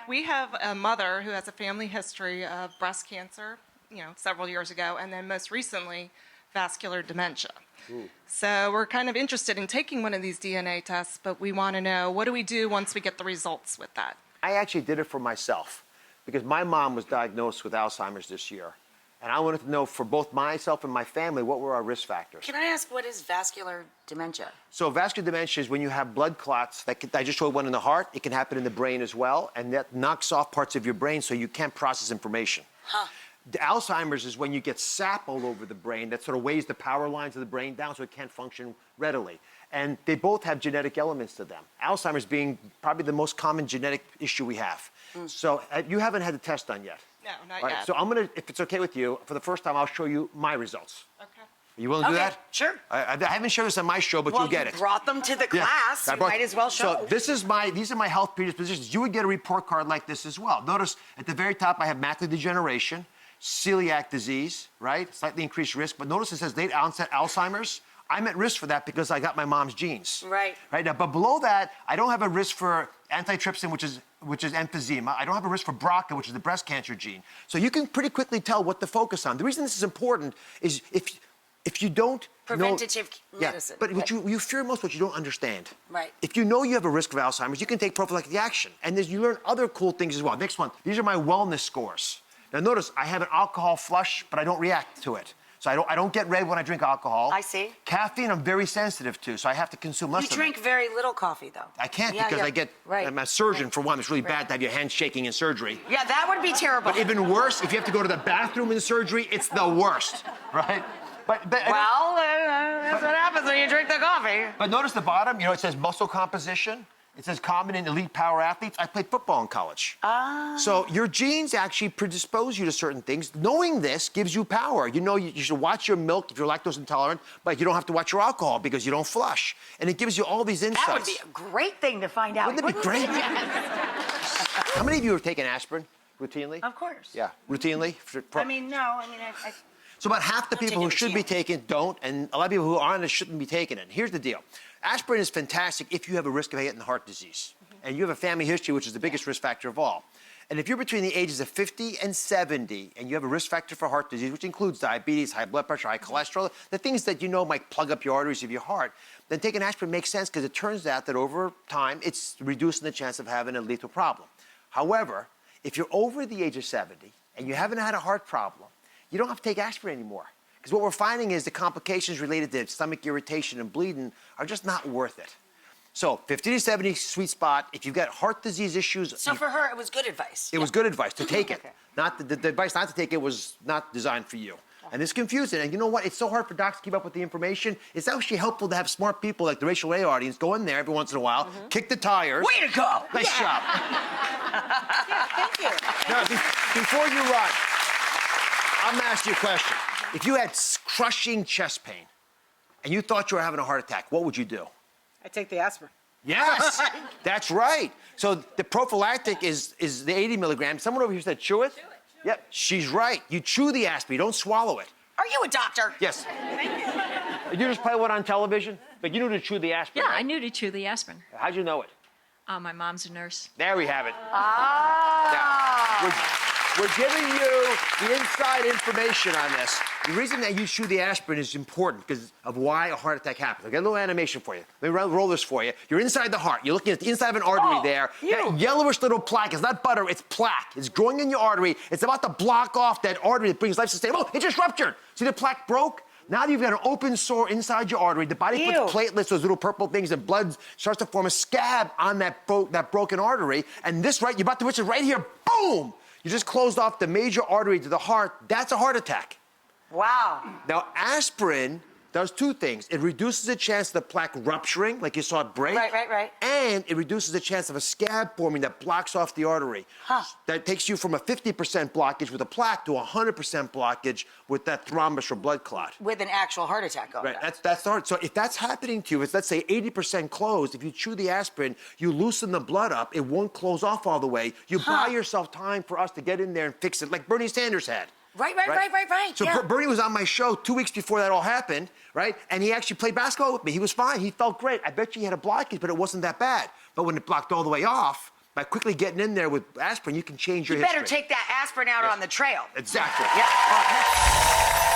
We have a mother who has a family history of breast cancer, several years ago, and then most recently, vascular dementia. Ooh. So we're kind of interested in taking one of these DNA tests, but we want to know, what do we do once we get the results with that? I actually did it for myself because my mom was diagnosed with Alzheimer's this year. And I wanted to know for both myself and my family, what were our risk factors? Can I ask, what is vascular dementia? So vascular dementia is when you have blood clots. I just showed one in the heart. It can happen in the brain as well. And that knocks off parts of your brain so you can't process information. Huh. The Alzheimer's is when you get sap all over the brain that sort of weighs the power lines of the brain down so it can't function readily. And they both have genetic elements to them. Alzheimer's being probably the most common genetic issue we have. So you haven't had the test done yet. No, not All right, yet. so I'm gonna, if it's okay with you, for the first time, I'll show you my results. Okay. Are you willing to do that? Sure. I haven't shown this on my show, but Well, you'll get you it. brought them to the class. I You brought- might as well show. So these are my health predispositions. You would get a report card like this as well. Notice at the very top, I have macular degeneration, celiac disease, right? Slightly increased risk, but notice it says late onset Alzheimer's. I'm at risk for that because I got my mom's genes. Right. Right now, but below that, I don't have a risk for antitrypsin, which is emphysema. I don't have a risk for BRCA, which is the breast cancer gene. So you can pretty quickly tell what to focus on. The reason this is important is if you don't Preventative know, medicine. But what you fear most what you don't understand. Right. If you know you have a risk of Alzheimer's, you can take prophylactic action. And you learn other cool things as well. Next one, these are my wellness scores. Now notice, I have an alcohol flush, but I don't react to it. So I don't get red when I drink alcohol. I see. Caffeine, I'm very sensitive to, so I have to consume less You of it. drink very little coffee, though. I can't Yeah, because yeah. I get, Right. I'm a surgeon Right. for one. It's really Right. bad to have your hands shaking in surgery. Yeah, that would be terrible. But even worse, if you have to go to the bathroom in surgery, it's the worst, right? But Well, that's what happens when you drink the coffee. But notice the bottom, it says muscle composition. It says common in elite power athletes. I played football in college. So your genes actually predispose you to certain things. Knowing this gives you power. You know you should watch your milk if you're lactose intolerant, but you don't have to watch your alcohol because you don't flush. And it gives you all these insights. That would be a great thing to find out. Wouldn't it be great? How many of you have taken aspirin routinely? Of course. Yeah, routinely? So about half the I'm people who taking should be it. taken don't, and a lot of people who aren't shouldn't be taking it. Here's the deal. Aspirin is fantastic if you have a risk of getting heart disease. And you have a family history, which is the biggest risk factor of all. And if you're between the ages of 50 and 70, and you have a risk factor for heart disease, which includes diabetes, high blood pressure, high cholesterol, the things that you know might plug up your arteries of your heart, then taking aspirin makes sense because it turns out that over time, it's reducing the chance of having a lethal problem. However, if you're over the age of 70 and you haven't had a heart problem, you don't have to take aspirin anymore. Because what we're finding is the complications related to stomach irritation and bleeding are just not worth it. So 50 to 70, sweet spot. If you've got heart disease issues... So for her, it was good advice. It was good advice to take it. Okay. Not the advice not to take it was not designed for you. And it's confusing. And you know what? It's so hard for docs to keep up with the information. It's actually helpful to have smart people like the Rachael audience go in there every once in a while, kick the tires. Way to go! Nice job. Thank you. Now, before you run, I'm gonna ask you a question. If you had crushing chest pain and you thought you were having a heart attack, what would you do? I take the aspirin. Yes, that's right. So the prophylactic is the 80 milligrams. Someone over here said chew it? Yep, she's right. You chew the aspirin, you don't swallow it. Are you a doctor? Yes. You just play one on television, but you knew to chew the aspirin, Yeah, right? I knew to chew the aspirin. How'd you know it? My mom's a nurse. There we have it. Ah. Now, we're giving you the inside information on this. The reason that you chew the aspirin is important because of why a heart attack happens. I'll get a little animation for you. Let me roll this for you. You're inside the heart. You're looking at the inside of an artery there. That yellowish little plaque. It's not butter, it's plaque. It's growing in your artery. It's about to block off that artery that brings life sustain. Oh, it just ruptured. See the plaque broke? Now you've got an open sore inside your artery. The body puts platelets, those little purple things, and blood starts to form a scab on that broken artery. And this right, you're about to reach it right here. Boom! You just closed off the major artery to the heart. That's a heart attack. Wow. Now, aspirin does two things. It reduces the chance of the plaque rupturing, like you saw it break. Right. And it reduces the chance of a scab forming that blocks off the artery. Huh. That takes you from a 50% blockage with a plaque to a 100% blockage with that thrombus or blood clot. With an actual heart attack going Right, on. that's the heart. So if that's happening to you, it's let's say 80% closed, if you chew the aspirin, you loosen the blood up, it won't close off all the way. You buy yourself time for us to get in there and fix it, like Bernie Sanders had. Right. So yeah. Bernie was on my show 2 weeks before that all happened, right? And he actually played basketball with me. He was fine. He felt great. I bet you he had a blockage, but it wasn't that bad. But when it blocked all the way off, By quickly getting in there with aspirin, you can change your You history. better take that aspirin out on the trail. Exactly. Yeah.